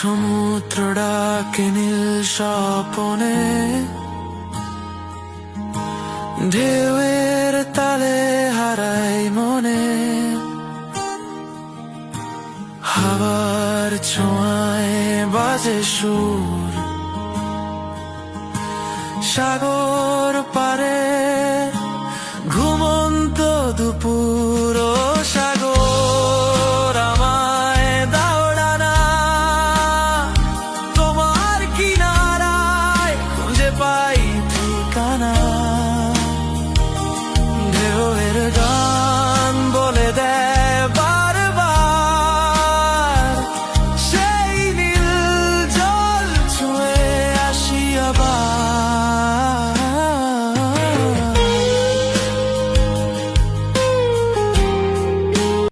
সমুদ্র ডাকে নীল স্বপনে, ঢেউয়ের তালে হারাই মনে, হাওয়ার ছোঁয়ায় বাজে সুর, সাগর পারে